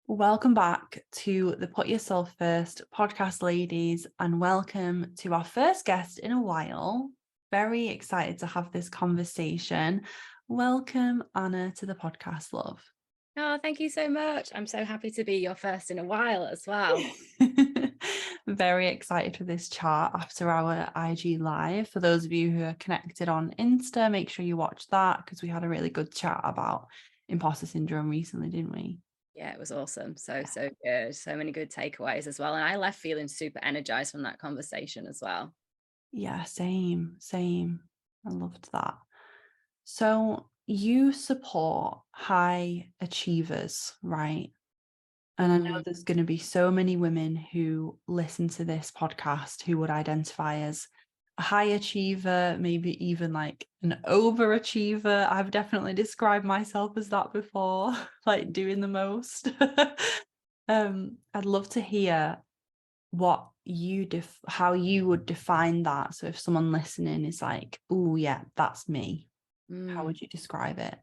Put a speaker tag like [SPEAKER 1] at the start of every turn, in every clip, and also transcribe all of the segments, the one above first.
[SPEAKER 1] Welcome back to the Put Yourself First podcast, ladies, and welcome to our first guest in a while. Very excited to have this conversation. Welcome, Anna, to the podcast, love.
[SPEAKER 2] Oh, thank you so much. I'm so happy to be your first in a while as well.
[SPEAKER 1] Very excited for this chat after our IG live. For those of you who are connected on Insta, make sure you watch that because we had a really good chat about imposter syndrome recently, didn't we?
[SPEAKER 2] Yeah, it was awesome. So good. So many good takeaways as well. And I left feeling super energized from that conversation as well.
[SPEAKER 1] Yeah, same. I loved that. So you support high achievers, right? And I know
[SPEAKER 2] Mm,
[SPEAKER 1] there's going to be so many women who listen to this podcast who would identify as a high achiever, maybe even like an overachiever. I've definitely described myself as that before, like doing the most. I'd love to hear what you how you would define that. So if someone listening is like, oh yeah, that's me, how
[SPEAKER 2] mm.
[SPEAKER 1] would you describe it?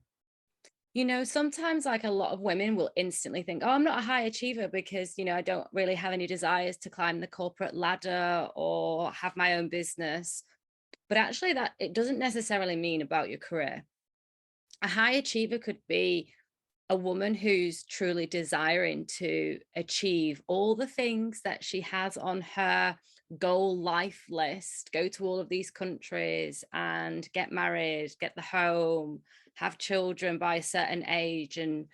[SPEAKER 2] Sometimes like a lot of women will instantly think, oh, I'm not a high achiever because, I don't really have any desires to climb the corporate ladder or have my own business. But actually, that it doesn't necessarily mean about your career. A high achiever could be a woman who's truly desiring to achieve all the things that she has on her goal life list, go to all of these countries and get married, get the home, have children by a certain age, and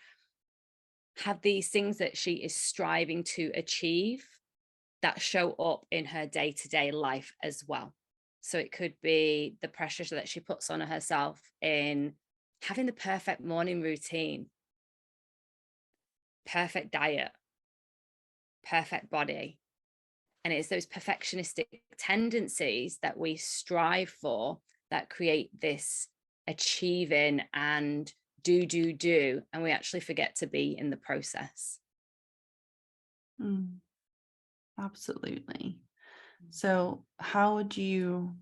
[SPEAKER 2] have these things that she is striving to achieve that show up in her day-to-day life as well. So it could be the pressure that she puts on herself in having the perfect morning routine, perfect diet, perfect body. And it's those perfectionistic tendencies that we strive for that create this achieving and do. And we actually forget to be in the process.
[SPEAKER 1] Mm, absolutely. So how would you,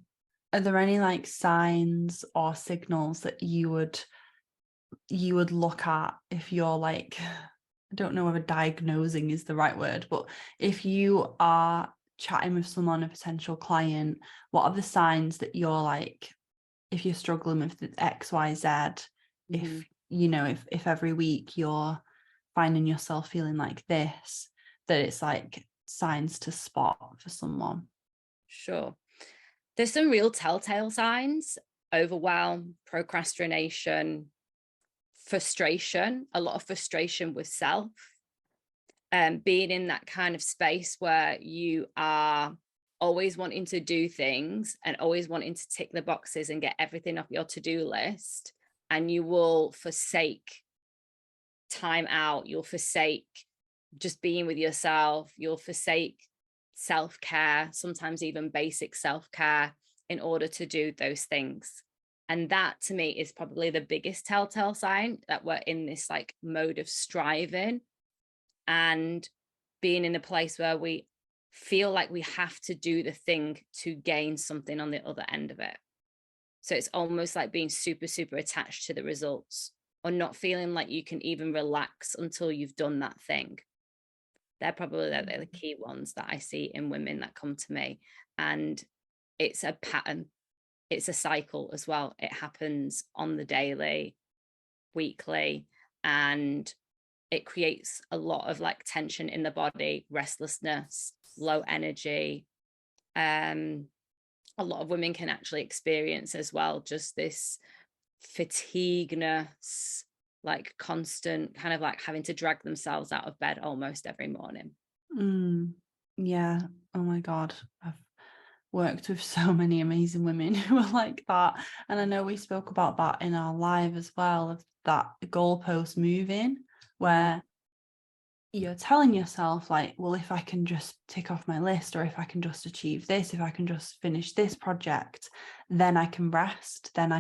[SPEAKER 1] are there any like signs or signals that you would look at if you're like, I don't know whether diagnosing is the right word, but if you are chatting with someone, a potential client, what are the signs that you're like, if you're struggling with the XYZ,
[SPEAKER 2] Mhm.
[SPEAKER 1] if every week you're finding yourself feeling like this, that it's like signs to spot for someone?
[SPEAKER 2] Sure. There's some real telltale signs: overwhelm, procrastination, frustration, a lot of frustration with self, being in that kind of space where you are always wanting to do things and always wanting to tick the boxes and get everything off your to-do list, and you will forsake time out, you'll forsake just being with yourself, you'll forsake self-care, sometimes even basic self-care, in order to do those things. And that to me is probably the biggest telltale sign that we're in this like mode of striving and being in a place where we feel like we have to do the thing to gain something on the other end of it. So it's almost like being super, super attached to the results, or not feeling like you can even relax until you've done that thing. They're probably the key ones that I see in women that come to me. And it's a pattern, it's a cycle as well. It happens on the daily, weekly, and it creates a lot of like tension in the body, restlessness, low energy. A lot of women can actually experience as well just this fatigueness, like constant kind of like having to drag themselves out of bed almost every morning.
[SPEAKER 1] Yeah. Oh my God. I've worked with so many amazing women who are like that. And I know we spoke about that in our live as well, of that goalpost moving,
[SPEAKER 2] Mm,
[SPEAKER 1] where you're telling yourself like, well, if I can just tick off my list, or if I can just achieve this, if I can just finish this project, then I can rest, then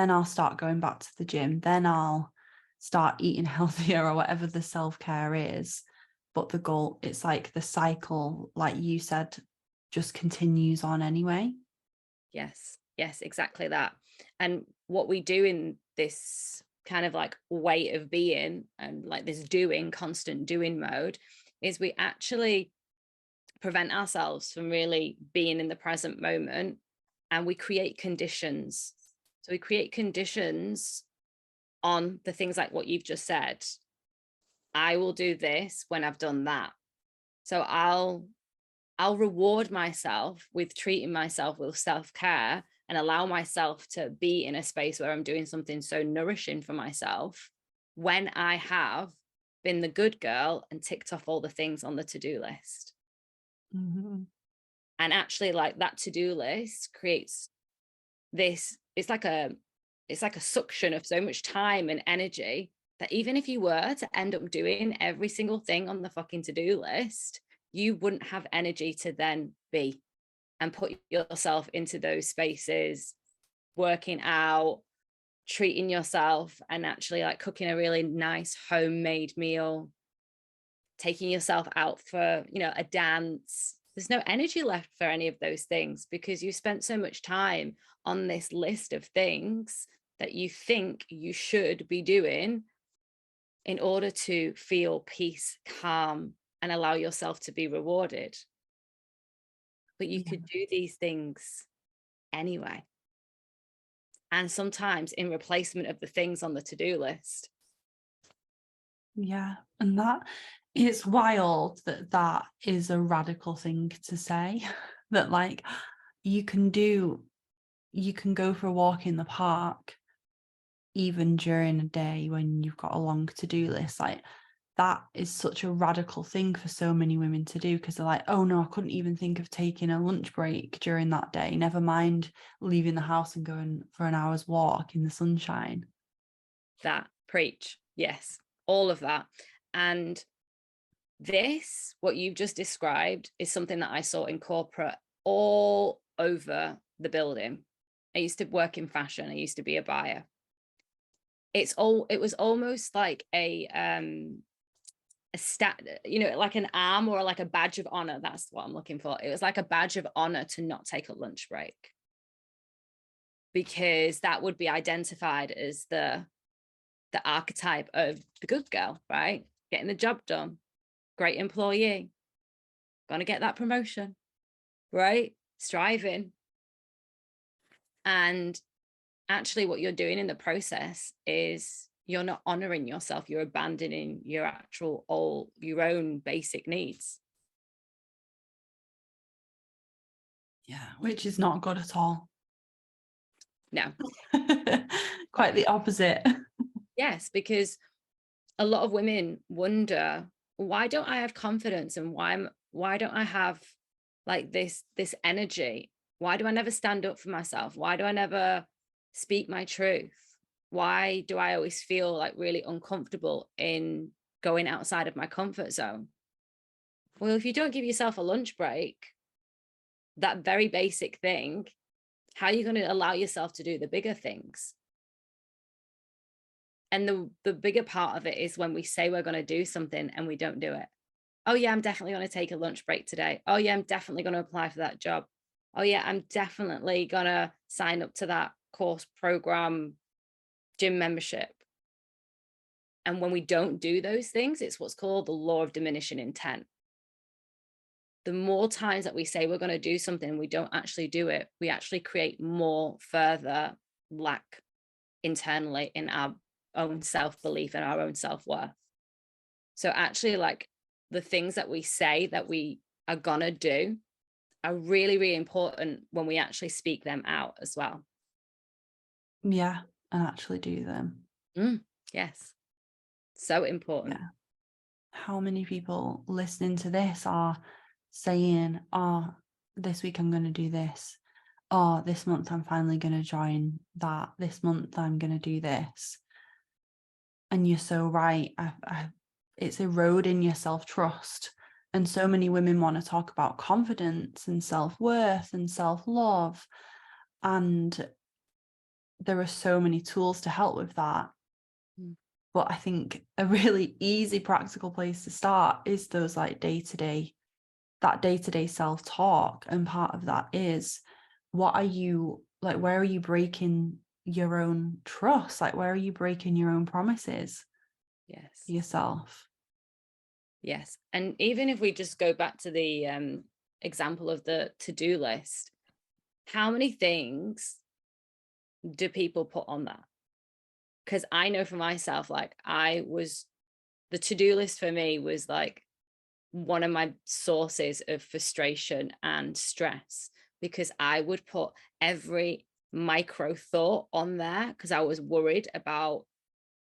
[SPEAKER 1] I'll start going back to the gym, then I'll start eating healthier, or whatever the self-care is. But the goal, it's like the cycle, like you said, just continues on anyway.
[SPEAKER 2] yes, exactly that. And what we do in this kind of like way of being and like this constant doing mode, is we actually prevent ourselves from really being in the present moment, and we create conditions. So we create conditions on the things like what you've just said. I will do this when I've done that. So I'll reward myself with treating myself with self-care and allow myself to be in a space where I'm doing something so nourishing for myself when I have been the good girl and ticked off all the things on the to-do list.
[SPEAKER 1] Mm-hmm.
[SPEAKER 2] And actually, like, that to-do list creates this, it's like a suction of so much time and energy that even if you were to end up doing every single thing on the fucking to-do list, you wouldn't have energy to then be and put yourself into those spaces, working out, treating yourself, and actually like cooking a really nice homemade meal, taking yourself out for, a dance. There's no energy left for any of those things because you spent so much time on this list of things that you think you should be doing in order to feel peace, calm, and allow yourself to be rewarded. But you could do these things anyway. And sometimes in replacement of the things on the to-do list.
[SPEAKER 1] Yeah. And that, it's wild that is a radical thing to say, that like you can go for a walk in the park even during a day when you've got a long to-do list. Like that is such a radical thing for so many women to do, because they're like, oh no, I couldn't even think of taking a lunch break during that day, never mind leaving the house and going for an hour's walk in the sunshine.
[SPEAKER 2] That, preach. Yes, all of that. And this, what you've just described, is something that I saw in corporate all over the building. I used to work in fashion. I used to be a buyer. It was almost like a stat, like an arm or like a badge of honor. That's what I'm looking for. It was like a badge of honor to not take a lunch break, because that would be identified as the archetype of the good girl, right? Getting the job done, great employee, gonna get that promotion, right? Striving. And actually what you're doing in the process is you're not honoring yourself. You're abandoning your own basic needs.
[SPEAKER 1] Yeah, which is not good at all.
[SPEAKER 2] No.
[SPEAKER 1] Quite the opposite.
[SPEAKER 2] Yes, because a lot of women wonder, why don't I have confidence, and why don't I have like this energy? Why do I never stand up for myself? Why do I never speak my truth? Why do I always feel like really uncomfortable in going outside of my comfort zone? Well, if you don't give yourself a lunch break, that very basic thing, how are you going to allow yourself to do the bigger things? And the bigger part of it is when we say we're going to do something and we don't do it. Oh yeah, I'm definitely going to take a lunch break today. Oh yeah, I'm definitely going to apply for that job. Oh yeah, I'm definitely going to sign up to that course, program, gym membership. And when we don't do those things, it's what's called the law of diminishing intent. The more times that we say we're going to do something and we don't actually do it, we actually create more further lack internally in our own self-belief and our own self-worth. So actually, like, the things that we say that we are gonna do are really, really important when we actually speak them out as well.
[SPEAKER 1] Yeah, and actually do them.
[SPEAKER 2] Yes, so important.
[SPEAKER 1] Yeah. How many people listening to this are saying, oh, this week I'm going to do this. Oh, this month I'm finally going to join that. This month I'm going to do this. And you're so right. It's eroding your self-trust. And so many women want to talk about confidence and self-worth and self-love. And there are so many tools to help with that. But I think a really easy, practical place to start is those like day-to-day self-talk. And part of that is, what are you like, where are you breaking your own trust? Like, where are you breaking your own promises
[SPEAKER 2] Yes.
[SPEAKER 1] to yourself?
[SPEAKER 2] Yes. And even if we just go back to the example of the to-do list, how many things do people put on that? Because I know for myself, like the to-do list for me was like one of my sources of frustration and stress, because I would put every micro thought on there because I was worried about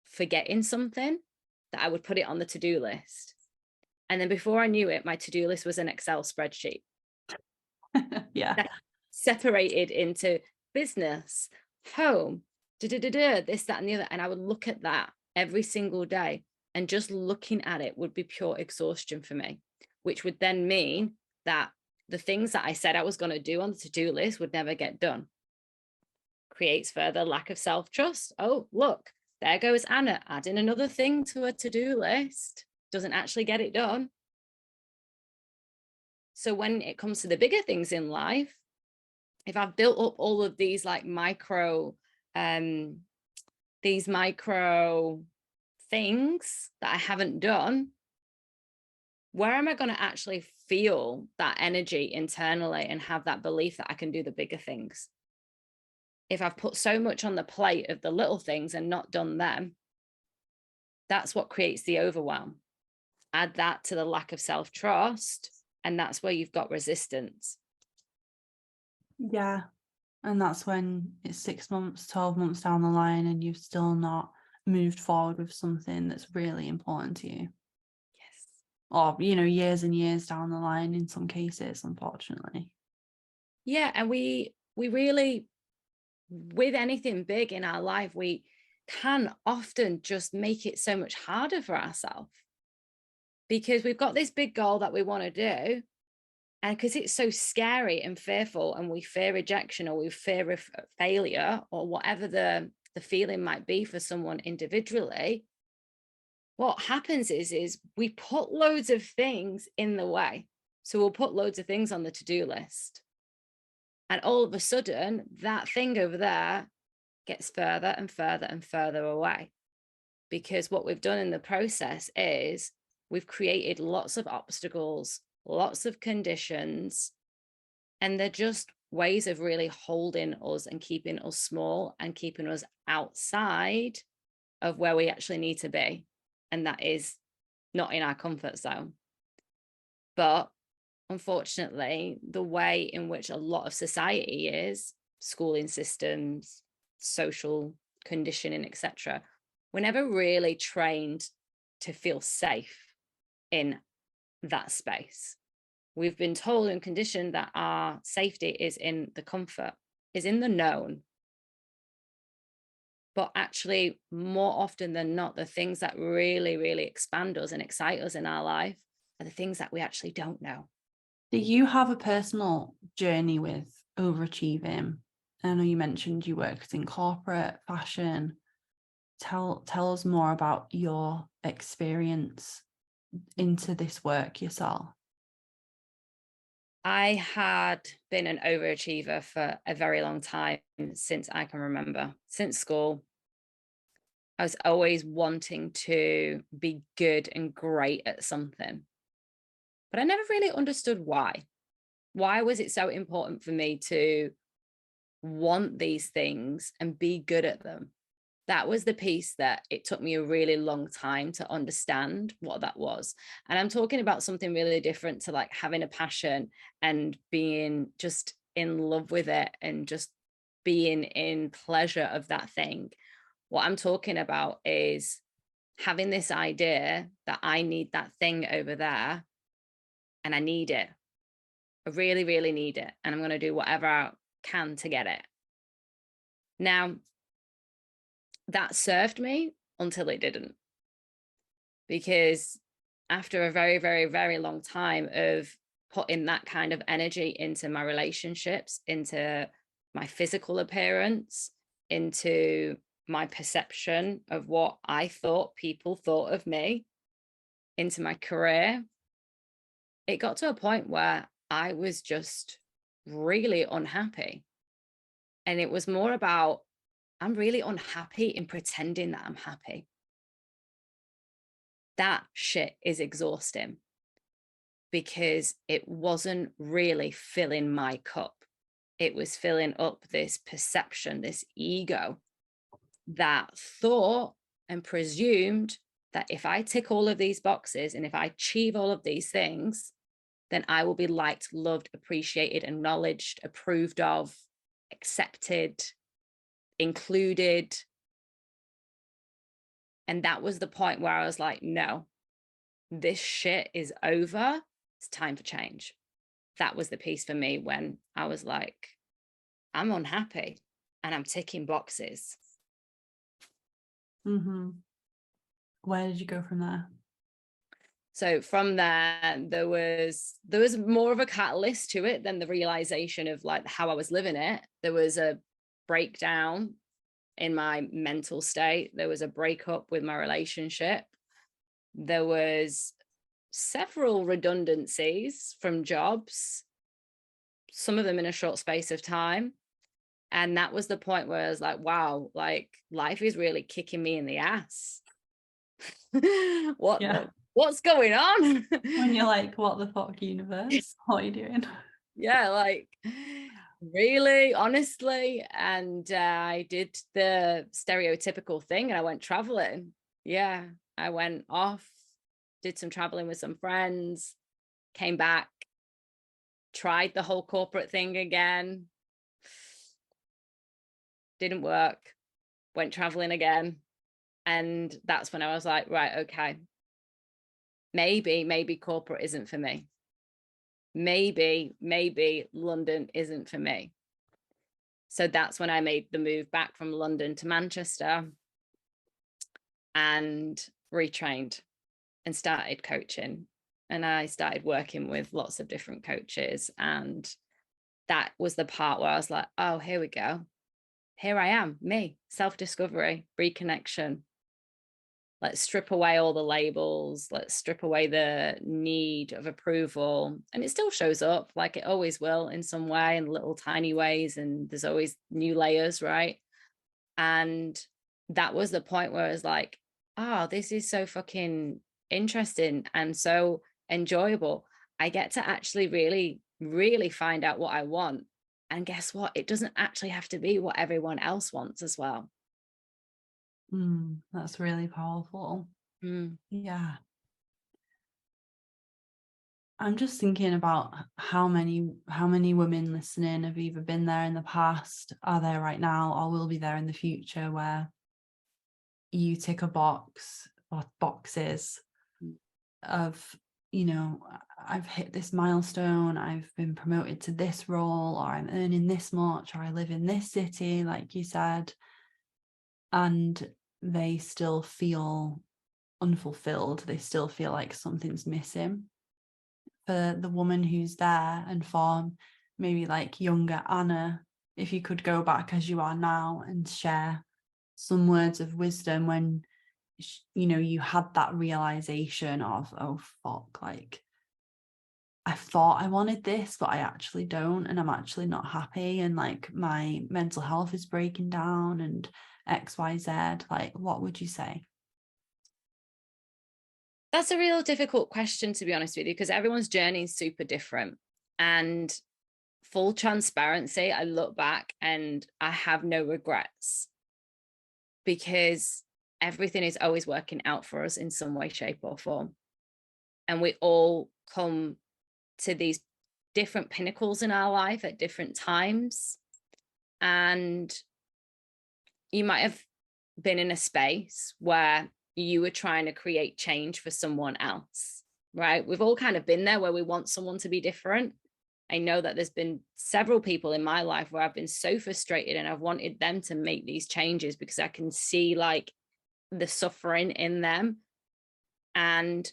[SPEAKER 2] forgetting something, that I would put it on the to-do list. And then before I knew it, my to-do list was an Excel spreadsheet.
[SPEAKER 1] Yeah.
[SPEAKER 2] Separated into business, home, this, that, and the other. And I would look at that every single day. And just looking at it would be pure exhaustion for me, which would then mean that the things that I said I was going to do on the to-do list would never get done. Creates further lack of self-trust. Oh, look, there goes Anna adding another thing to a to-do list. Doesn't actually get it done. So when it comes to the bigger things in life, if I've built up all of these like micro things that I haven't done, where am I going to actually feel that energy internally and have that belief that I can do the bigger things? If I've put so much on the plate of the little things and not done them, that's what creates the overwhelm. Add that to the lack of self-trust, and that's where you've got resistance.
[SPEAKER 1] Yeah. And that's when it's 6 months, 12 months down the line and you've still not moved forward with something that's really important to you.
[SPEAKER 2] Yes.
[SPEAKER 1] Or, years and years down the line in some cases, unfortunately.
[SPEAKER 2] Yeah. And we really, with anything big in our life, we can often just make it so much harder for ourselves, because we've got this big goal that we want to do. And because it's so scary and fearful, and we fear rejection, or we fear failure, or whatever the feeling might be for someone individually, what happens is we put loads of things in the way. So we'll put loads of things on the to-do list. And all of a sudden, that thing over there gets further and further and further away. Because what we've done in the process is we've created lots of obstacles, lots of conditions, and they're just ways of really holding us and keeping us small and keeping us outside of where we actually need to be. And that is not in our comfort zone. But unfortunately, the way in which a lot of society is, schooling systems, social conditioning, etc., we're never really trained to feel safe in that space. We've been told and conditioned that our safety is in the comfort, is in the known. But actually, more often than not, the things that really, really expand us and excite us in our life are the things that we actually don't know.
[SPEAKER 1] Do you have a personal journey with overachieving? I know you mentioned you worked in corporate fashion. Tell us more about your experience into this work yourself.
[SPEAKER 2] I had been an overachiever for a very long time, since I can remember. Since school, I was always wanting to be good and great at something. But I never really understood why. Why was it so important for me to want these things and be good at them? That was the piece that it took me a really long time to understand what that was. And I'm talking about something really different to like having a passion and being just in love with it and just being in pleasure of that thing. What I'm talking about is having this idea that I need that thing over there, and I need it. I really, really need it. And I'm going to do whatever I can to get it. Now, that served me until it didn't. Because after a very, very, very long time of putting that kind of energy into my relationships, into my physical appearance, into my perception of what I thought people thought of me, into my career, it got to a point where I was just really unhappy. And it was more about I'm really unhappy in pretending that I'm happy. That shit is exhausting because it wasn't really filling my cup. It was filling up this perception, this ego that thought and presumed that if I tick all of these boxes and if I achieve all of these things, then I will be liked, loved, appreciated, acknowledged, approved of, accepted, included. And that was the point where I was like, no, this shit is over. It's time for change. That was the piece for me when I was like, I'm unhappy and I'm ticking boxes.
[SPEAKER 1] Mm-hmm. Where did you go from there?
[SPEAKER 2] So from there, there was more of a catalyst to it than the realization of like how I was living it. There was a breakdown in my mental state. There was a breakup with my relationship. There was several redundancies from jobs, some of them in a short space of time. And that was the point where I was like, wow, like life is really kicking me in the ass. What's going on?
[SPEAKER 1] When you're like, what the fuck, universe? What are you doing?
[SPEAKER 2] Yeah, like really, honestly. And I did the stereotypical thing and I went traveling. Yeah, I went off, did some traveling with some friends, came back, tried the whole corporate thing again. Didn't work, went traveling again. And that's when I was like, right, okay, maybe corporate isn't for me. Maybe London isn't for me. So that's when I made the move back from London to Manchester and retrained and started coaching. And I started working with lots of different coaches. And that was the part where I was like, oh, here we go. Here I am, me, self-discovery, reconnection. Let's strip away all the labels. Let's strip away the need of approval. And it still shows up like it always will in some way, in little tiny ways. And there's always new layers, right? And that was the point where I was like, oh, this is so fucking interesting and so enjoyable. I get to actually really, really find out what I want. And guess what? It doesn't actually have to be what everyone else wants as well.
[SPEAKER 1] That's really powerful. Yeah. I'm just thinking about how many women listening have either been there in the past, are there right now, or will be there in the future, where you tick a box or boxes of, you know, I've hit this milestone, I've been promoted to this role, or I'm earning this much, or I live in this city, like you said, and they still feel unfulfilled. They still feel like something's missing. For the woman who's there, and for maybe like younger Anna, if you could go back as you are now and share some words of wisdom when, you know, you had that realization of, oh fuck, like I thought I wanted this, but I actually don't, and I'm actually not happy, and like my mental health is breaking down and XYZ, like what would you say?
[SPEAKER 2] That's a real difficult question, to be honest with you, because everyone's journey is super different. And full transparency, I look back and I have no regrets because everything is always working out for us in some way, shape, or form. And we all come to these different pinnacles in our life at different times. And you might have been in a space where you were trying to create change for someone else, right? We've all kind of been there where we want someone to be different. I know that there's been several people in my life where I've been so frustrated and I've wanted them to make these changes because I can see like the suffering in them. And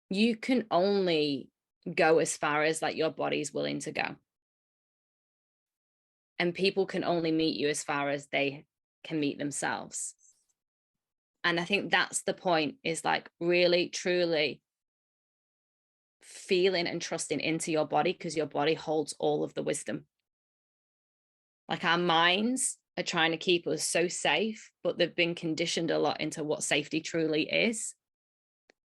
[SPEAKER 2] you can only go as far as like your body's willing to go. And people can only meet you as far as they can meet themselves. And I think that's the point, is like really, truly feeling and trusting into your body, because your body holds all of the wisdom. Like our minds are trying to keep us so safe, but they've been conditioned a lot into what safety truly is.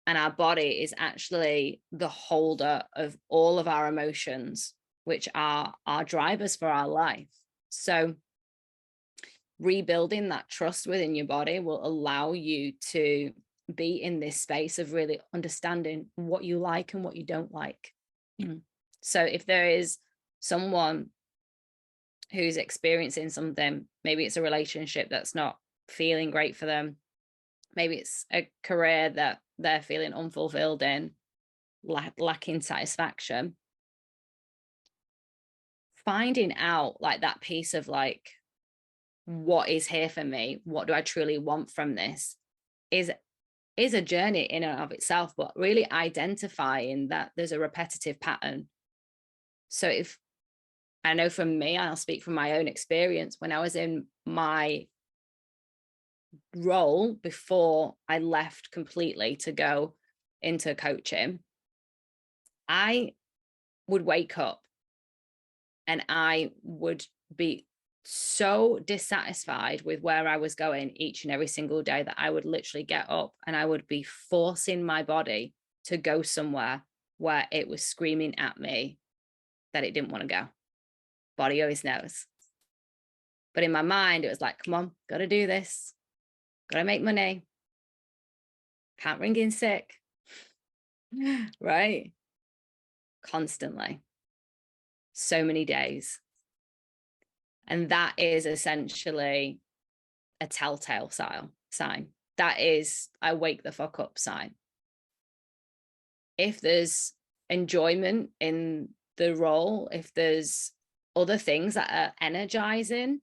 [SPEAKER 2] And our body is actually the holder of all of our emotions, which are our drivers for our life. So rebuilding that trust within your body will allow you to be in this space of really understanding what you like and what you don't like. So if there is someone who's experiencing something, maybe it's a relationship that's not feeling great for them, maybe it's a career that they're feeling unfulfilled in, lacking satisfaction, finding out like that piece of like, what is here for me, what do I truly want from this, is a journey in and of itself, but really identifying that there's a repetitive pattern. So if I know from me, I'll speak from my own experience, when I was in my role before I left completely to go into coaching, I would wake up and I would be so dissatisfied with where I was going each and every single day that I would literally get up and I would be forcing my body to go somewhere where it was screaming at me that it didn't want to go. Body always knows. But in my mind, it was like, come on, got to do this. Got to make money. Can't ring in sick. Right? Constantly. So many days. And that is essentially a telltale sign. That is a wake the fuck up sign. If there's enjoyment in the role, if there's other things that are energizing,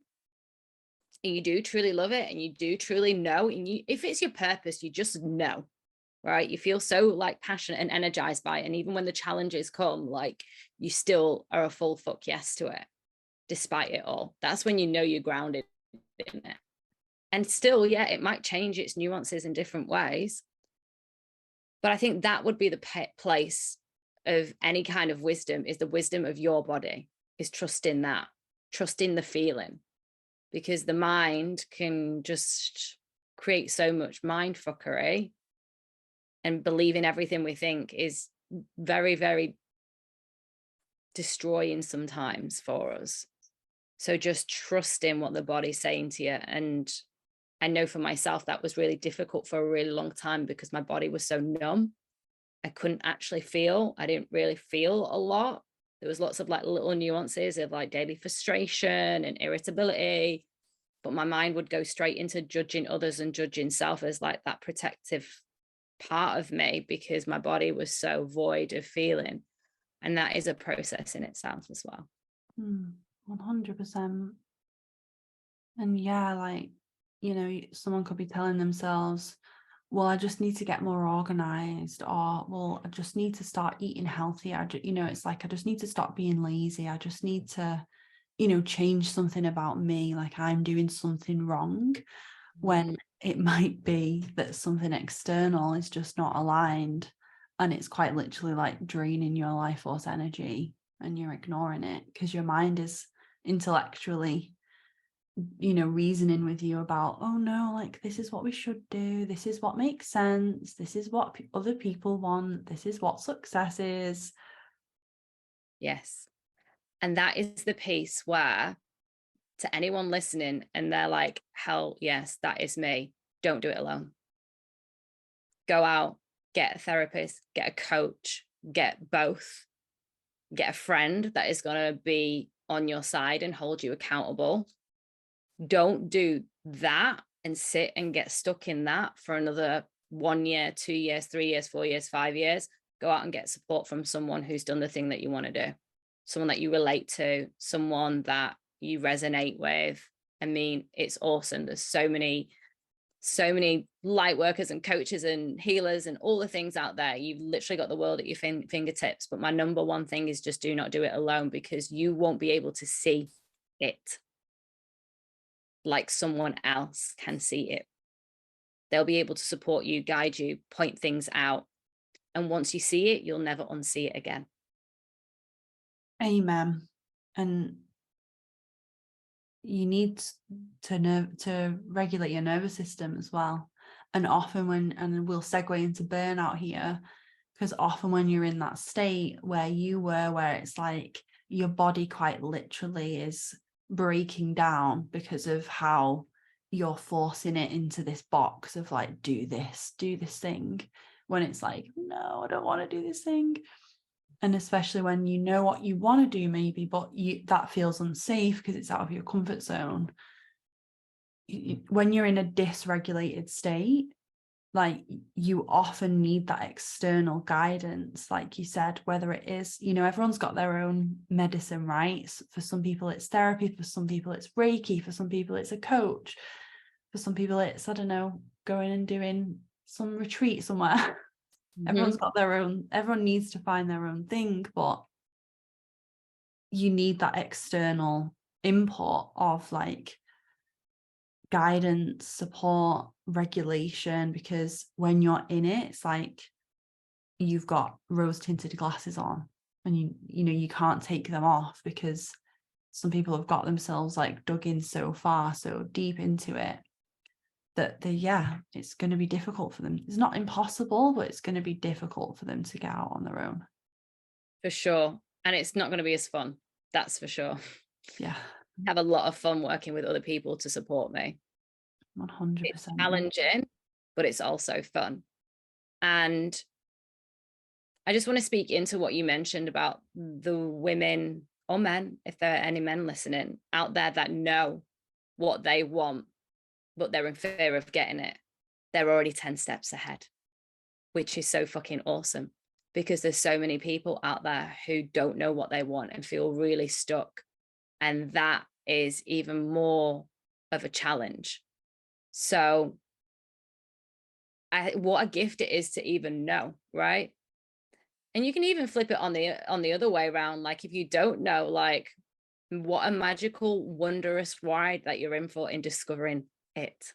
[SPEAKER 2] and you do truly love it, and you do truly know, and if it's your purpose, you just know, right? You feel so like passionate and energized by it. And even when the challenges come, like you still are a full fuck yes to it, despite it all. That's when you know you're grounded in it. And still, yeah, it might change its nuances in different ways. But I think that would be the place of any kind of wisdom, is the wisdom of your body, is trusting that, trusting the feeling, because the mind can just create so much mind fuckery, and believing everything we think is very, very destroying sometimes for us. So just trusting what the body's saying to you. And I know for myself, that was really difficult for a really long time because my body was so numb. I couldn't actually feel. I didn't really feel a lot. There was lots of like little nuances of like daily frustration and irritability, but my mind would go straight into judging others and judging self as like that protective part of me, because my body was so void of feeling. And that is a process in itself as well.
[SPEAKER 1] 100%. And yeah, like, you know, someone could be telling themselves, well, I just need to get more organized, or, well, I just need to start eating healthy. It's like, I just need to stop being lazy. I just need to, change something about me, like I'm doing something wrong, when it might be that something external is just not aligned, and it's quite literally like draining your life force energy, and you're ignoring it because your mind is intellectually reasoning with you about, oh no, like this is what we should do, this is what makes sense, this is what other people want, this is what success is.
[SPEAKER 2] Yes. And that is the piece where, to anyone listening and they're like, hell yes, that is me, don't do it alone. Go out, get a therapist, get a coach, get both, get a friend that is going to be on your side and hold you accountable. Don't do that and sit and get stuck in that for another 1 year, 2 years, 3 years, 4 years, 5 years. Go out and get support from someone who's done the thing that you want to do, someone that you relate to, someone that you resonate with. I mean, it's awesome. There's so many light workers and coaches and healers and all the things out there. You've literally got the world at your fingertips. But my number one thing is just do not do it alone, because you won't be able to see it like someone else can see it. They'll be able to support you, guide you, point things out. And once you see it, you'll never unsee it again.
[SPEAKER 1] Amen. And you need to regulate your nervous system as well. And often and we'll segue into burnout here, because often when you're in that state where you were, where it's like your body quite literally is breaking down because of how you're forcing it into this box of like, do this thing, when it's like, no, I don't want to do this thing. And especially when you know what you want to do maybe, but that feels unsafe because it's out of your comfort zone. When you're in a dysregulated state, like, you often need that external guidance, like you said, whether it is, everyone's got their own medicine, right? For some people it's therapy, for some people it's Reiki, for some people it's a coach, for some people it's, I don't know, going and doing some retreat somewhere. Everyone's got their own, everyone needs to find their own thing, but you need that external input of like guidance, support, regulation, because when you're in it, it's like you've got rose tinted glasses on, and you can't take them off, because some people have got themselves like dug in so far, so deep into it, that it's going to be difficult for them. It's not impossible, but it's going to be difficult for them to get out on their own.
[SPEAKER 2] For sure. And it's not going to be as fun. That's for sure.
[SPEAKER 1] Yeah.
[SPEAKER 2] I have a lot of fun working with other people to support me.
[SPEAKER 1] 100%.
[SPEAKER 2] It's challenging, but it's also fun. And I just want to speak into what you mentioned about the women or men, if there are any men listening out there that know what they want, but they're in fear of getting it. They're already 10 steps ahead, which is so fucking awesome, because there's so many people out there who don't know what they want and feel really stuck. And that is even more of a challenge. So what a gift it is to even know, right? And you can even flip it on the other way around. Like, if you don't know, like, what a magical, wondrous ride that you're in for in discovering it.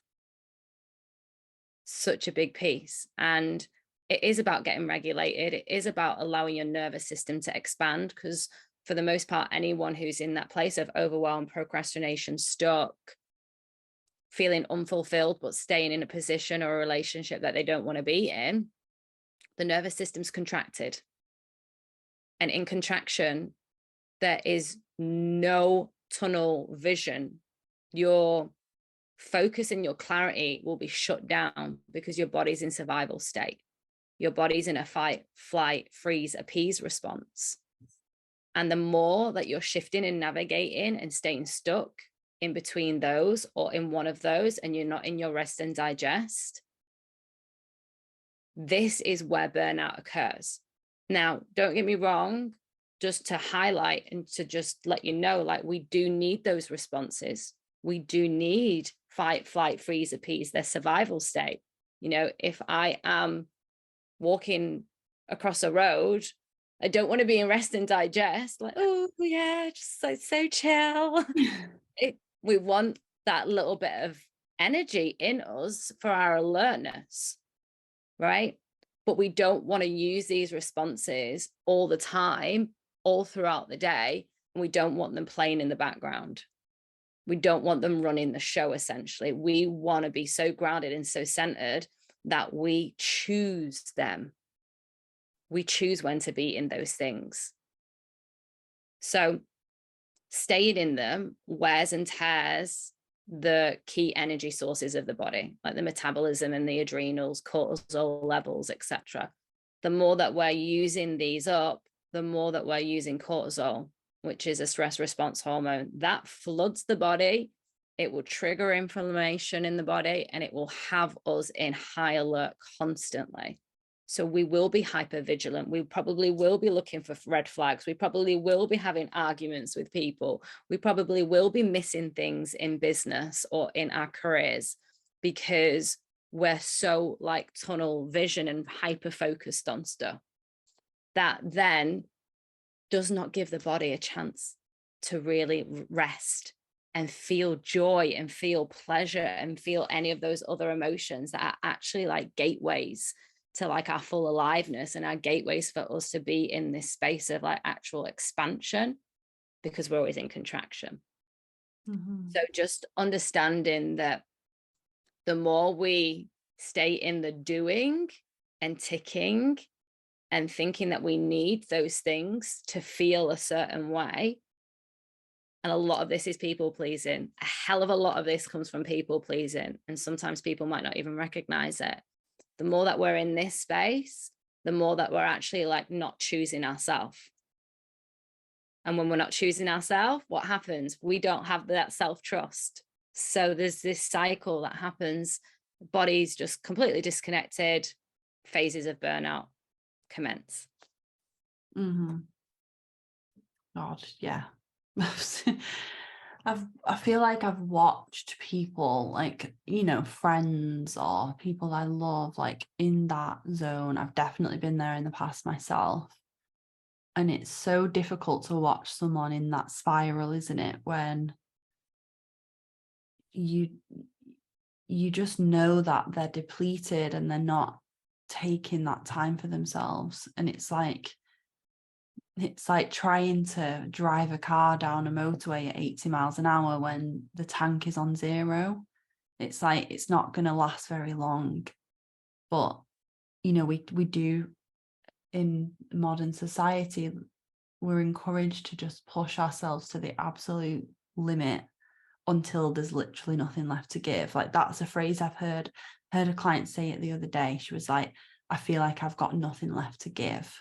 [SPEAKER 2] Such a big piece. And it is about getting regulated. It is about allowing your nervous system to expand, because for the most part, anyone who's in that place of overwhelm, procrastination, stuck, feeling unfulfilled, but staying in a position or a relationship that they don't want to be in, the nervous system's contracted. And in contraction, there is no tunnel vision. Your focus and your clarity will be shut down because your body's in survival state. Your body's in a fight, flight, freeze, appease response. And the more that you're shifting and navigating and staying stuck in between those, or in one of those, and you're not in your rest and digest, this is where burnout occurs. Now, don't get me wrong, just to highlight and to just let you know, like, we do need those responses. We do need fight, flight, freeze, appease, their survival state. If I am walking across a road, I don't want to be in rest and digest, like, oh yeah, just so chill. We want that little bit of energy in us for our alertness, right? But we don't want to use these responses all the time, all throughout the day. And we don't want them playing in the background. We don't want them running the show, essentially. We want to be so grounded and so centered that we choose them. We choose when to be in those things. So staying in them wears and tears the key energy sources of the body, like the metabolism and the adrenals, cortisol levels, etc. The more that we're using these up, the more that we're using cortisol, which is a stress response hormone that floods the body. It will trigger inflammation in the body, and it will have us in high alert constantly. So we will be hyper vigilant. We probably will be looking for red flags. We probably will be having arguments with people. We probably will be missing things in business or in our careers, because we're so like tunnel vision and hyper focused on stuff. That then does not give the body a chance to really rest and feel joy and feel pleasure and feel any of those other emotions that are actually like gateways to like our full aliveness, and our gateways for us to be in this space of like actual expansion, because we're always in contraction. So just understanding that the more we stay in the doing and ticking and thinking that we need those things to feel a certain way, and a lot of this is people pleasing. A hell of a lot of this comes from people pleasing. And sometimes people might not even recognize it. The more that we're in this space, the more that we're actually like not choosing ourselves. And when we're not choosing ourselves, what happens? We don't have that self-trust. So there's this cycle that happens. The body's just completely disconnected. Phases of burnout commence.
[SPEAKER 1] God, yeah. I feel like I've watched people, like, you know, friends or people I love, like in that zone. I've definitely been there in the past myself. And it's so difficult to watch someone in that spiral, isn't it? When you just know that they're depleted and they're not taking that time for themselves. And it's like trying to drive a car down a motorway at 80 miles an hour when the tank is on 0. It's like, it's not going to last very long. But, you know, we do, in modern society, we're encouraged to just push ourselves to the absolute limit until there's literally nothing left to give. Like, that's a phrase I've heard a client say it the other day. She was like, I feel like I've got nothing left to give.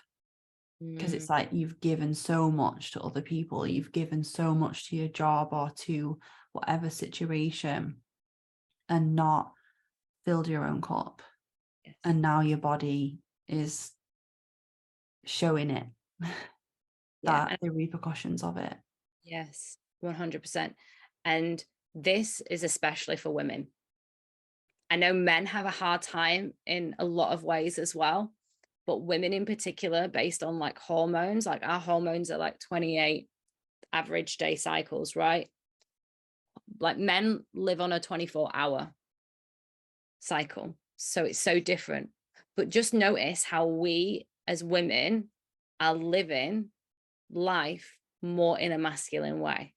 [SPEAKER 1] Because it's like, you've given so much to other people, you've given so much to your job or to whatever situation, and not filled your own cup.
[SPEAKER 2] Yes.
[SPEAKER 1] And now your body is showing it, that the repercussions of it.
[SPEAKER 2] Yes, 100%. And this is especially for women. I know men have a hard time in a lot of ways as well, but women in particular, based on like hormones, like our hormones are like 28 average day cycles, right? Like men live on a 24-hour cycle. So it's so different. But just notice how we as women are living life more in a masculine way,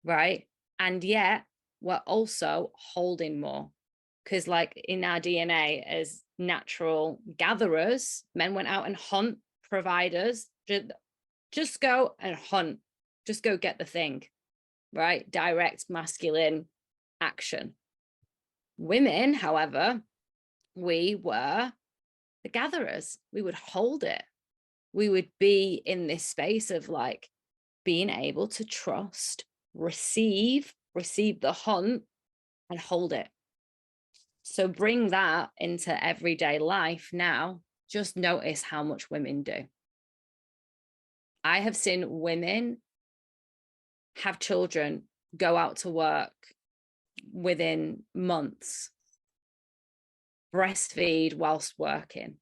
[SPEAKER 2] right? And yet we're also holding more, because like in our DNA as natural gatherers, men went out and hunt. Providers just go and hunt, just go get the thing, right? Direct masculine action. Women, however, we were the gatherers. We would hold it. We would be in this space of like being able to trust, receive the hunt, and hold it. So bring that into everyday life now. Just notice how much women do. I have seen women have children, go out to work within months, breastfeed whilst working,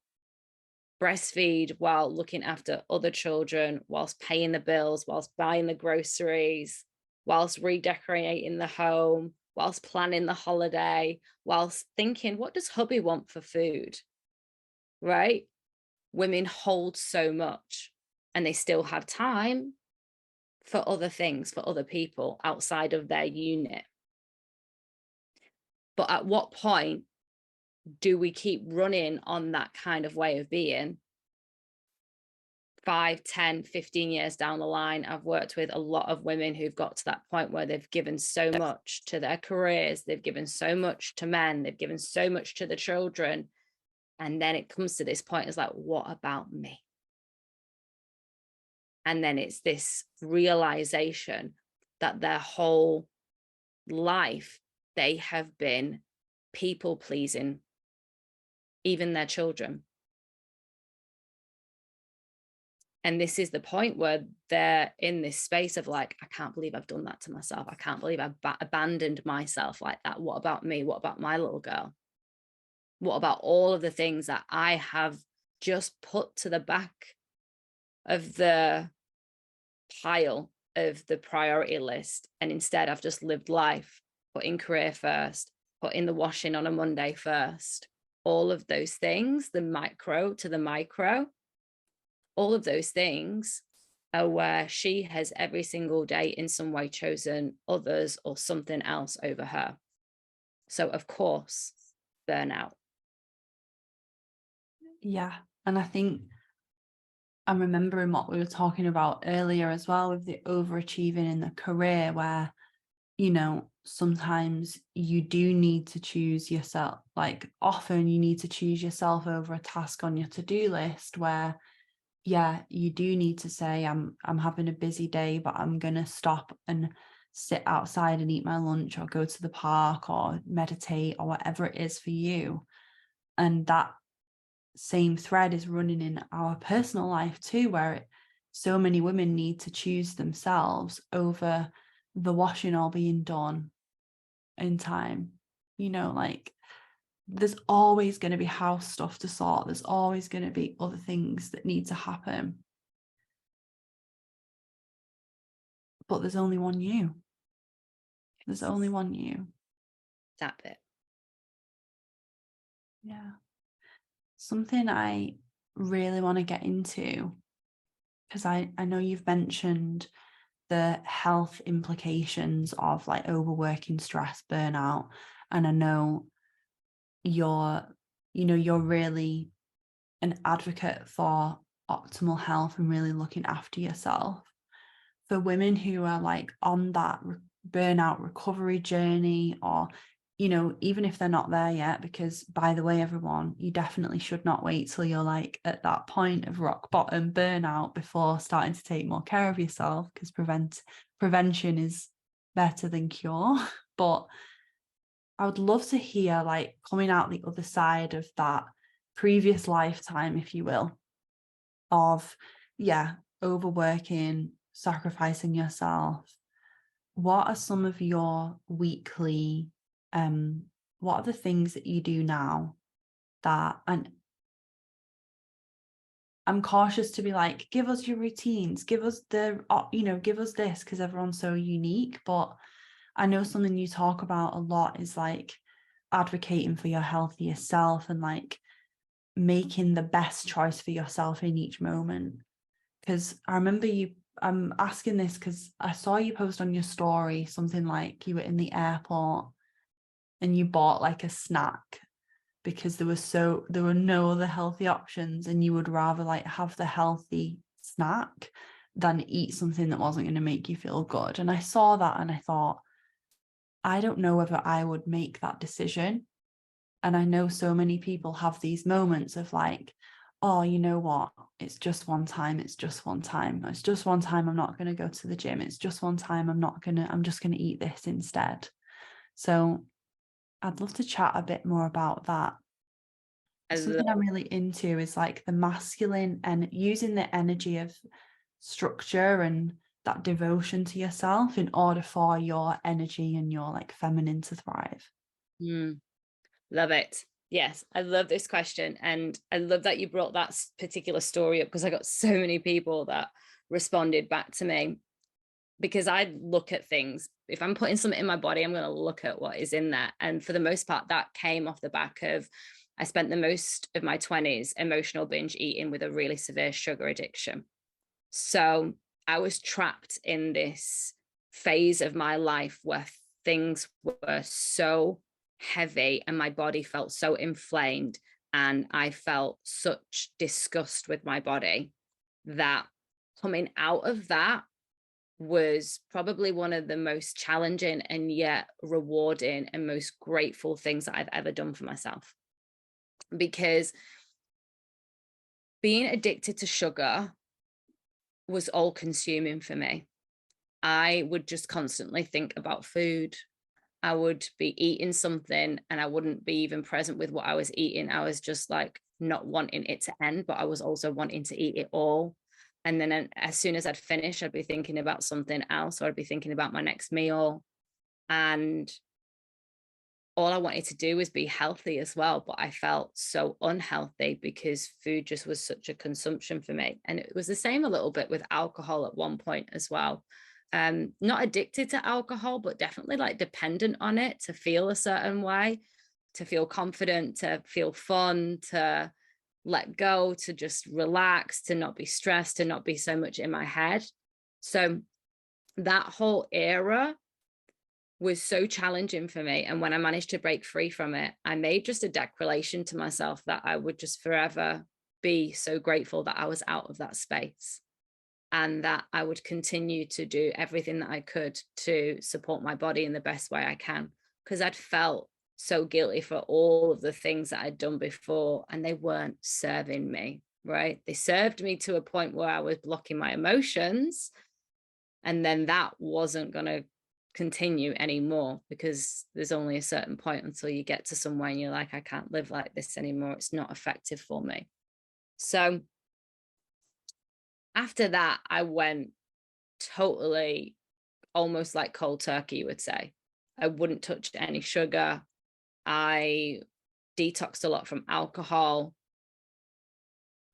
[SPEAKER 2] breastfeed while looking after other children, whilst paying the bills, whilst buying the groceries, whilst redecorating the home, whilst planning the holiday, whilst thinking, what does hubby want for food? Right? Women hold so much, and they still have time for other things, for other people outside of their unit. But at what point do we keep running on that kind of way of being? 5, 10, 15 years down the line, I've worked with a lot of women who've got to that point where they've given so much to their careers, they've given so much to men, they've given so much to the children. And then it comes to this point, it's like, what about me? And then it's this realization that their whole life, they have been people pleasing, even their children. And this is the point where they're in this space of like, I can't believe I've done that to myself. I can't believe I've abandoned myself like that. What about me? What about my little girl? What about all of the things that I have just put to the back of the pile of the priority list? And instead I've just lived life, putting career first, putting the washing on a Monday first, all of those things, the micro to the micro, all of those things where she has every single day in some way chosen others or something else over her. So of course, burnout.
[SPEAKER 1] Yeah. And I think I'm remembering what we were talking about earlier as well with the overachieving in the career, where, you know, sometimes you do need to choose yourself. Like often you need to choose yourself over a task on your to-do list, where, yeah, you do need to say, I'm having a busy day, but I'm going to stop and sit outside and eat my lunch or go to the park or meditate or whatever it is for you. And that same thread is running in our personal life too, where so many women need to choose themselves over the washing all being done in time. You know, like there's always going to be house stuff to sort. There's always going to be other things that need to happen. But there's only one you. There's only one you.
[SPEAKER 2] That bit.
[SPEAKER 1] Yeah. Something I really want to get into, because I know you've mentioned the health implications of like overworking, stress, burnout. And I know you're really an advocate for optimal health and really looking after yourself. For women who are like on that burnout recovery journey, or, you know, even if they're not there yet, because by the way, everyone, you definitely should not wait till you're like at that point of rock bottom burnout before starting to take more care of yourself, because prevention is better than cure. But I would love to hear, like, coming out the other side of that previous lifetime, if you will, of, yeah, overworking, sacrificing yourself. What are some of your weekly, what are the things that you do now that, and I'm cautious to be like, give us your routines, give us give us this, because everyone's so unique. But I know something you talk about a lot is like advocating for your healthier self and like making the best choice for yourself in each moment. Because I remember I'm asking this because I saw you post on your story something like you were in the airport and you bought like a snack because there were no other healthy options, and you would rather like have the healthy snack than eat something that wasn't going to make you feel good. And I saw that and I thought, I don't know whether I would make that decision. And I know so many people have these moments of like, oh, you know what? It's just one time. It's just one time. It's just one time. I'm not going to go to the gym. It's just one time. I'm just going to eat this instead. So I'd love to chat a bit more about that. Something I'm really into is like the masculine and using the energy of structure and that devotion to yourself in order for your energy and your like feminine to thrive.
[SPEAKER 2] Love it. Yes, I love this question. And I love that you brought that particular story up, because I got so many people that responded back to me, because I look at things. If I'm putting something in my body, I'm going to look at what is in there. And for the most part, that came off the back of, I spent the most of my 20s emotional binge eating with a really severe sugar addiction. So I was trapped in this phase of my life where things were so heavy and my body felt so inflamed, and I felt such disgust with my body, that coming out of that was probably one of the most challenging and yet rewarding and most grateful things that I've ever done for myself. Because being addicted to sugar was all consuming for me. I would just constantly think about food. I would be eating something and I wouldn't be even present with what I was eating. I was just like not wanting it to end, but I was also wanting to eat it all. And then as soon as I'd finish, I'd be thinking about something else, or I'd be thinking about my next meal. And all I wanted to do was be healthy as well. But I felt so unhealthy because food just was such a consumption for me. And it was the same a little bit with alcohol at one point as well. Not addicted to alcohol, but definitely like dependent on it to feel a certain way, to feel confident, to feel fun, to, let go, to just relax, to not be stressed, to not be so much in my head. So that whole era was so challenging for me. And when I managed to break free from it, I made just a declaration to myself that I would just forever be so grateful that I was out of that space, and that I would continue to do everything that I could to support my body in the best way I can, because I'd felt so guilty for all of the things that I'd done before, and they weren't serving me, right? They served me to a point where I was blocking my emotions, and then that wasn't going to continue anymore, because there's only a certain point until you get to somewhere and you're like, I can't live like this anymore. It's not effective for me. So after that, I went totally almost like cold turkey, you would say. I wouldn't touch any sugar. I detoxed a lot from alcohol.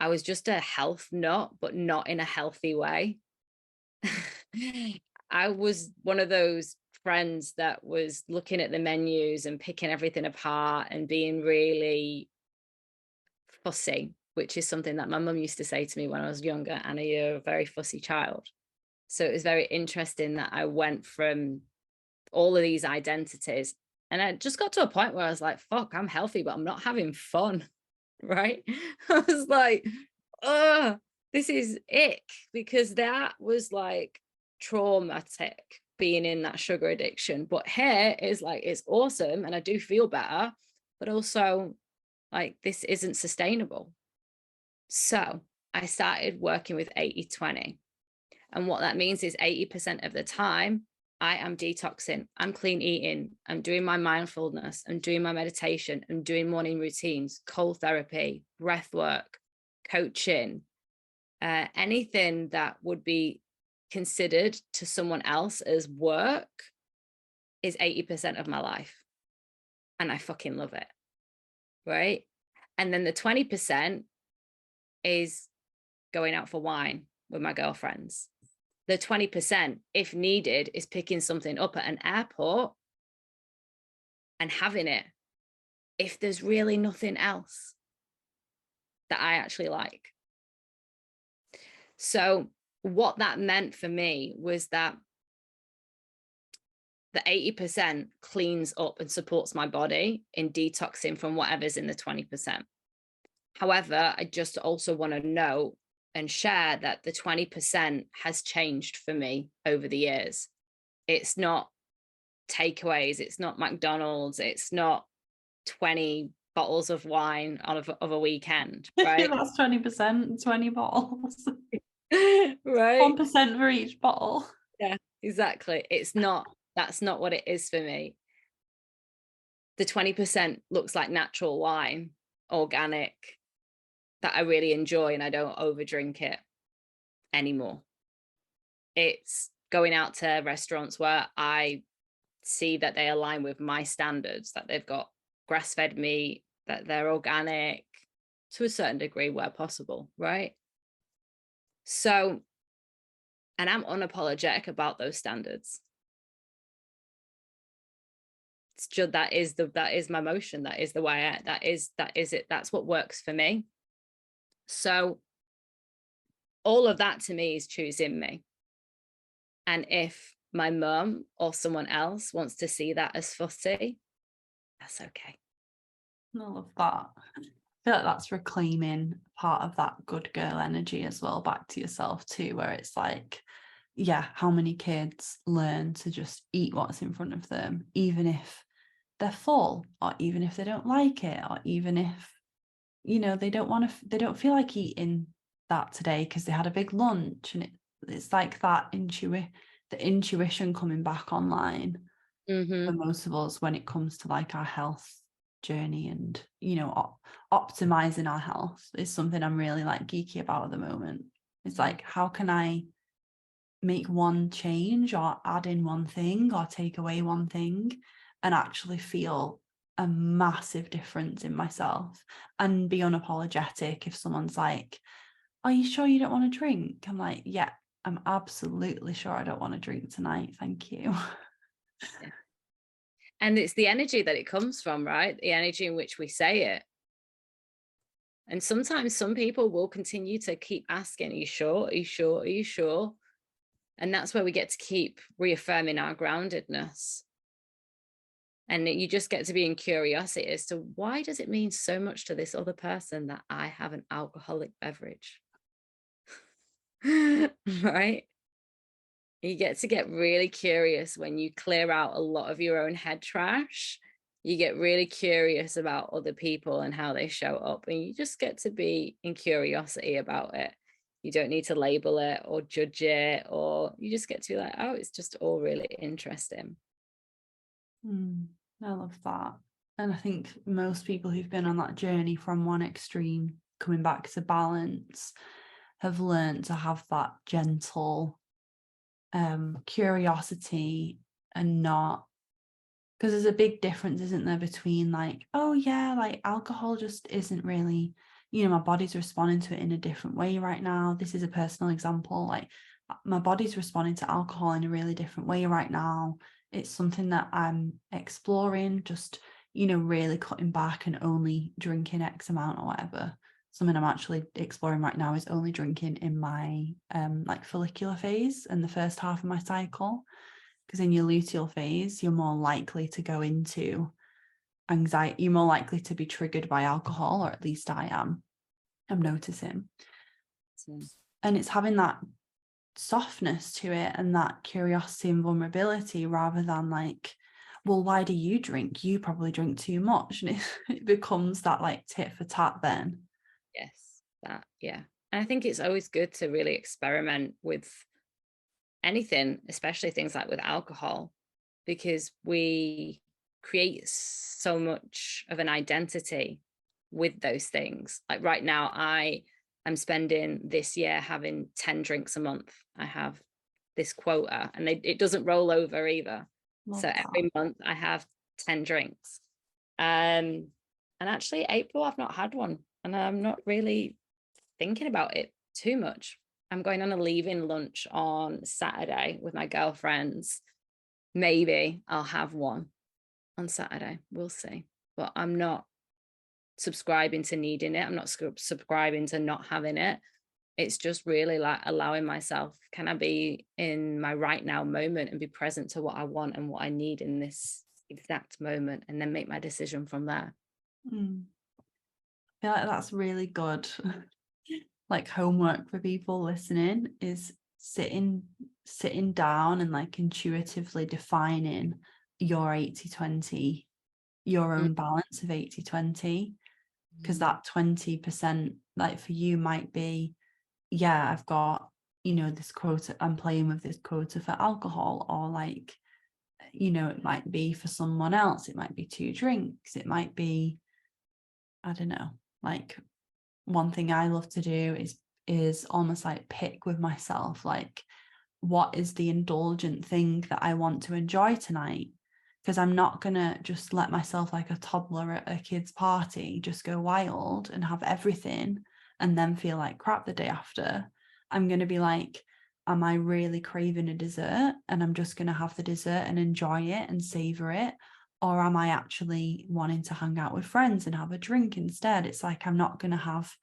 [SPEAKER 2] I was just a health nut, but not in a healthy way. I was one of those friends that was looking at the menus and picking everything apart and being really fussy, which is something that my mum used to say to me when I was younger. Anna, you're a very fussy child. So it was very interesting that I went from all of these identities, and I just got to a point where I was like, fuck, I'm healthy, but I'm not having fun. Right. I was like, oh, this is ick, because that was like traumatic, being in that sugar addiction. But here is like, it's awesome and I do feel better, but also like this isn't sustainable. So I started working with 80-20. And what that means is 80% of the time, I am detoxing, I'm clean eating, I'm doing my mindfulness, I'm doing my meditation, I'm doing morning routines, cold therapy, breath work, coaching, anything that would be considered to someone else as work is 80% of my life. And I fucking love it. Right. And then the 20% is going out for wine with my girlfriends. The 20%, if needed, is picking something up at an airport and having it if there's really nothing else that I actually like. So what that meant for me was that the 80% cleans up and supports my body in detoxing from whatever's in the 20%. However, I just also want to know and share that the 20% has changed for me over the years. It's not takeaways, it's not McDonald's, it's not 20 bottles of wine of a weekend, right?
[SPEAKER 1] That's 20%, 20 bottles.
[SPEAKER 2] Right.
[SPEAKER 1] 1% for each bottle.
[SPEAKER 2] Yeah, exactly. That's not what it is for me. The 20% looks like natural wine, organic, that I really enjoy, and I don't overdrink it anymore. It's going out to restaurants where I see that they align with my standards, that they've got grass-fed meat, that they're organic to a certain degree where possible, right? So, and I'm unapologetic about those standards. It's just that is my motion, that is the way that is it, that's what works for me. So all of that to me is choosing me. And if my mum or someone else wants to see that as fussy, that's okay.
[SPEAKER 1] I love that. I feel like that's reclaiming part of that good girl energy as well back to yourself too, where it's like, yeah, how many kids learn to just eat what's in front of them, even if they're full, or even if they don't like it, or even if, you know, they don't feel like eating that today because they had a big lunch. And it's like that the intuition coming back online for most of us when it comes to like our health journey, and, you know, optimizing our health is something I'm really like geeky about at the moment. It's like, how can I make one change or add in one thing or take away one thing and actually feel a massive difference in myself, and be unapologetic if someone's like, are you sure you don't want to drink? I'm like, yeah, I'm absolutely sure I don't want to drink tonight, thank you.
[SPEAKER 2] Yeah. And it's the energy that it comes from, right? The energy in which we say it. And sometimes some people will continue to keep asking, are you sure? Are you sure? Are you sure? And that's where we get to keep reaffirming our groundedness. And you just get to be in curiosity as to, why does it mean so much to this other person that I have an alcoholic beverage? Right? You get really curious when you clear out a lot of your own head trash. You get really curious about other people and how they show up, and you just get to be in curiosity about it. You don't need to label it or judge it, or you just get to be like, oh, it's just all really interesting.
[SPEAKER 1] I love that. And I think most people who've been on that journey from one extreme coming back to balance have learned to have that gentle curiosity, and not, because there's a big difference, isn't there, between like, oh yeah, like alcohol just isn't really, my body's responding to it in a different way right now. This is a personal example. Like, my body's responding to alcohol in a really different way right now. It's something that I'm exploring, just, really cutting back and only drinking X amount or whatever. Something I'm actually exploring right now is only drinking in my like follicular phase and the first half of my cycle, because in your luteal phase you're more likely to go into anxiety, you're more likely to be triggered by alcohol, or at least I'm noticing. And it's having that softness to it and that curiosity and vulnerability, rather than like, well, why do you drink? You probably drink too much. And it becomes that like tit for tat then.
[SPEAKER 2] Yes, yeah. And I think it's always good to really experiment with anything, especially things like with alcohol, because we create so much of an identity with those things. Like right now, I am spending this year having 10 drinks a month. I have this quota, and it doesn't roll over either.
[SPEAKER 1] Love
[SPEAKER 2] so
[SPEAKER 1] that.
[SPEAKER 2] every month I have 10 drinks. And actually April, I've not had one, and I'm not really thinking about it too much. I'm going on a leaving lunch on Saturday with my girlfriends. Maybe I'll have one on Saturday. We'll see. But I'm not subscribing to needing it. I'm not subscribing to not having it. It's just really like allowing myself, can I be in my right now moment and be present to what I want and what I need in this exact moment, and then make my decision from there.
[SPEAKER 1] I feel like that's really good. Like homework for people listening is sitting down and like intuitively defining your 80-20, your own balance of 80-20, because that 20%, like for you, might be, yeah, I've got, this quota, I'm playing with this quota for alcohol, or like, it might be for someone else, it might be 2 drinks, it might be, I don't know, like one thing I love to do is almost like pick with myself, like, what is the indulgent thing that I want to enjoy tonight? Because I'm not gonna just let myself, like a toddler at a kid's party, just go wild and have everything and then feel like crap the day after. I'm gonna be like, am I really craving a dessert and I'm just gonna have the dessert and enjoy it and savor it? Or am I actually wanting to hang out with friends and have a drink instead? It's like, I'm not gonna have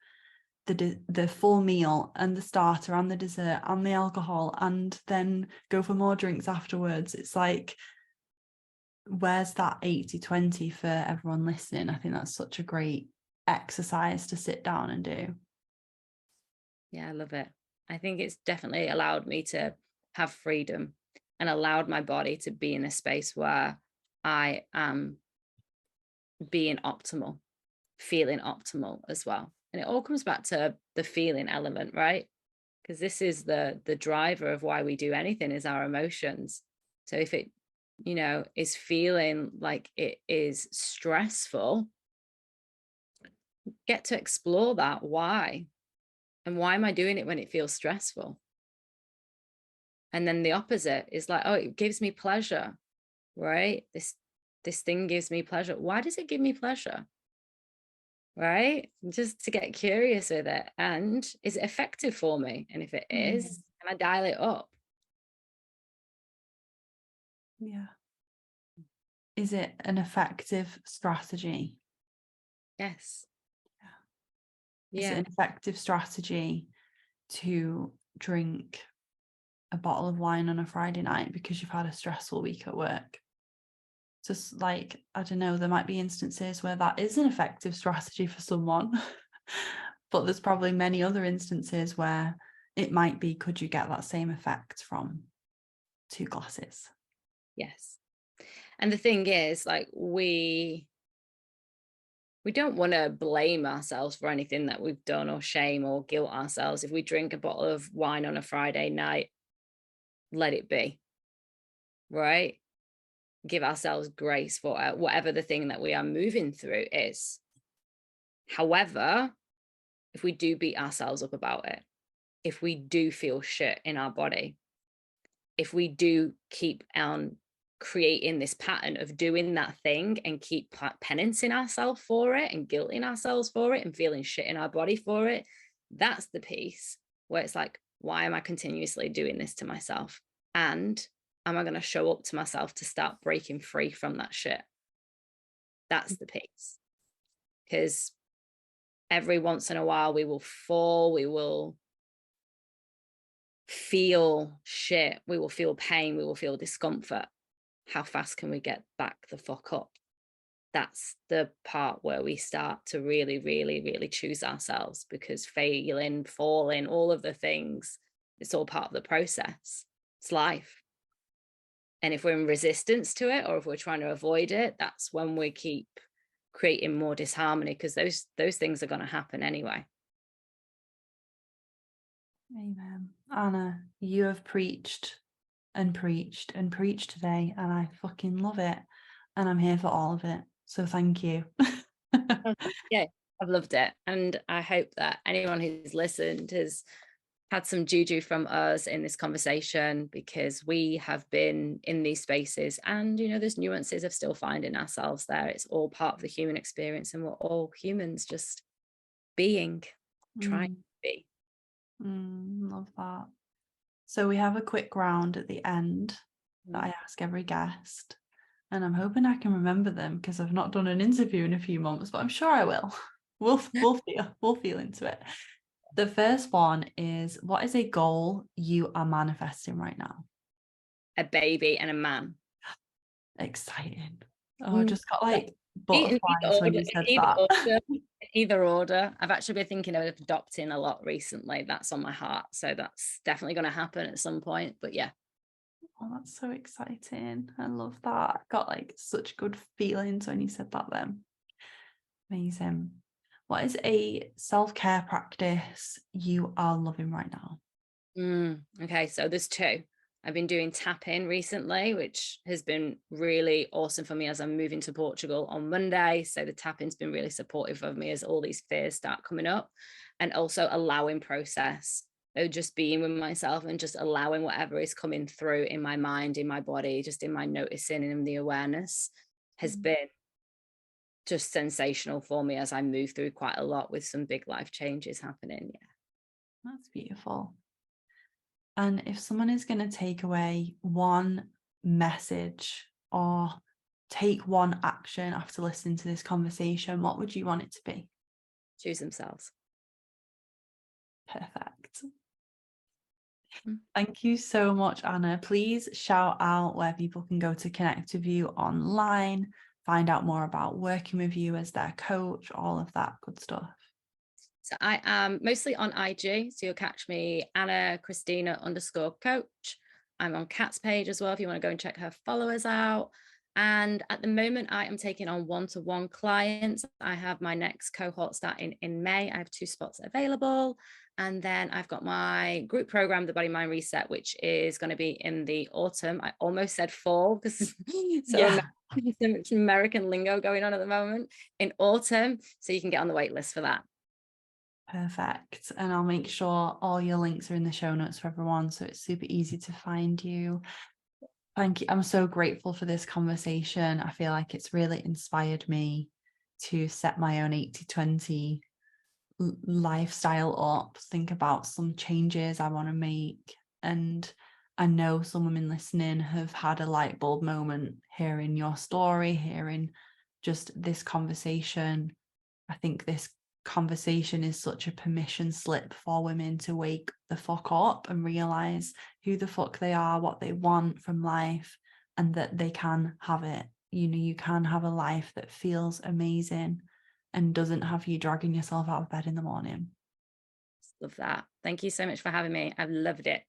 [SPEAKER 1] the full meal and the starter and the dessert and the alcohol and then go for more drinks afterwards. It's like, where's that 80-20 for everyone listening? I think that's such a great exercise to sit down and do.
[SPEAKER 2] Yeah, I love it. I think it's definitely allowed me to have freedom and allowed my body to be in a space where I am being optimal, feeling optimal as well. And it all comes back to the feeling element, right? Because this is the driver of why we do anything, is our emotions. So if it, is feeling like it is stressful, get to explore that. Why? And why am I doing it when it feels stressful? And then the opposite is like, oh, it gives me pleasure, right? This thing gives me pleasure. Why does it give me pleasure? Right? Just to get curious with it. And is it effective for me? And if it is, can I dial it up?
[SPEAKER 1] Yeah. Is it an effective strategy?
[SPEAKER 2] Yes.
[SPEAKER 1] Is it an effective strategy to drink a bottle of wine on a Friday night because you've had a stressful week at work? Just like, I don't know, there might be instances where that is an effective strategy for someone, but there's probably many other instances where it might be, could you get that same effect from 2 glasses?
[SPEAKER 2] Yes. And the thing is, like, we don't want to blame ourselves for anything that we've done, or shame or guilt ourselves. If we drink a bottle of wine on a Friday night, let it be, right? Give ourselves grace for whatever the thing that we are moving through is. However, if we do beat ourselves up about it, if we do feel shit in our body, if we do keep on creating this pattern of doing that thing and keep penancing ourselves for it and guilting ourselves for it and feeling shit in our body for it, that's the piece where it's like, why am I continuously doing this to myself? And am I going to show up to myself to start breaking free from that shit? That's the piece. Because every once in a while we will fall, we will feel shit, we will feel pain, we will feel discomfort. How fast can we get back the fuck up? That's the part where we start to really, really, really choose ourselves, because failing, falling, all of the things, it's all part of the process. It's life. And if we're in resistance to it, or if we're trying to avoid it, that's when we keep creating more disharmony, because those things are going to happen anyway.
[SPEAKER 1] Amen. Anna, you have preached and preached and preached today, and I fucking love it. And I'm here for all of it. So thank you.
[SPEAKER 2] Yeah, I've loved it. And I hope that anyone who's listened has had some juju from us in this conversation, because we have been in these spaces, and there's nuances of still finding ourselves there. It's all part of the human experience, and we're all humans just being, trying to be.
[SPEAKER 1] Love that. So we have a quick round at the end that I ask every guest, and I'm hoping I can remember them, because I've not done an interview in a few months, but I'm sure I will. We'll feel into it. The first one is, what is a goal you are manifesting right now?
[SPEAKER 2] A baby and a man.
[SPEAKER 1] Exciting. Oh, I just got like
[SPEAKER 2] In
[SPEAKER 1] butterflies when you said that.
[SPEAKER 2] Either order. I've actually been thinking of adopting a lot recently. That's on my heart. So that's definitely going to happen at some point. But yeah.
[SPEAKER 1] Oh, that's so exciting. I love that. I got like such good feelings when you said that then. Amazing. What is a self-care practice you are loving right now?
[SPEAKER 2] Okay, so there's 2. I've been doing tapping recently, which has been really awesome for me as I'm moving to Portugal on Monday. So the tapping's been really supportive of me as all these fears start coming up, and also allowing process. So just being with myself and just allowing whatever is coming through in my mind, in my body, just in my noticing and in the awareness has been just sensational for me as I move through quite a lot with some big life changes happening. Yeah.
[SPEAKER 1] That's beautiful. And if someone is going to take away one message or take one action after listening to this conversation, what would you want it to be?
[SPEAKER 2] Choose themselves.
[SPEAKER 1] Perfect. Thank you so much, Anna. Please shout out where people can go to connect with you online, find out more about working with you as their coach, all of that good stuff.
[SPEAKER 2] So I am mostly on IG. So you'll catch me Anna Krystyna _coach. I'm on Kat's page as well if you want to go and check her followers out. And at the moment, I am taking on one-to-one clients. I have my next cohort starting in May. I have 2 spots available. And then I've got my group program, the Body Mind Reset, which is going to be in the autumn. I almost said fall because so much American lingo going on at the moment. In autumn. So you can get on the wait list for that.
[SPEAKER 1] Perfect. And I'll make sure all your links are in the show notes for everyone, so it's super easy to find you. Thank you. I'm so grateful for this conversation. I feel like it's really inspired me to set my own 80/20 lifestyle up, think about some changes I want to make. And I know some women listening have had a light bulb moment hearing your story, hearing just this conversation. I think this conversation is such a permission slip for women to wake the fuck up and realize who the fuck they are, what they want from life, and that they can have it. You know, you can have a life that feels amazing and doesn't have you dragging yourself out of bed in the morning.
[SPEAKER 2] Love that. Thank you so much for having me. I've loved it.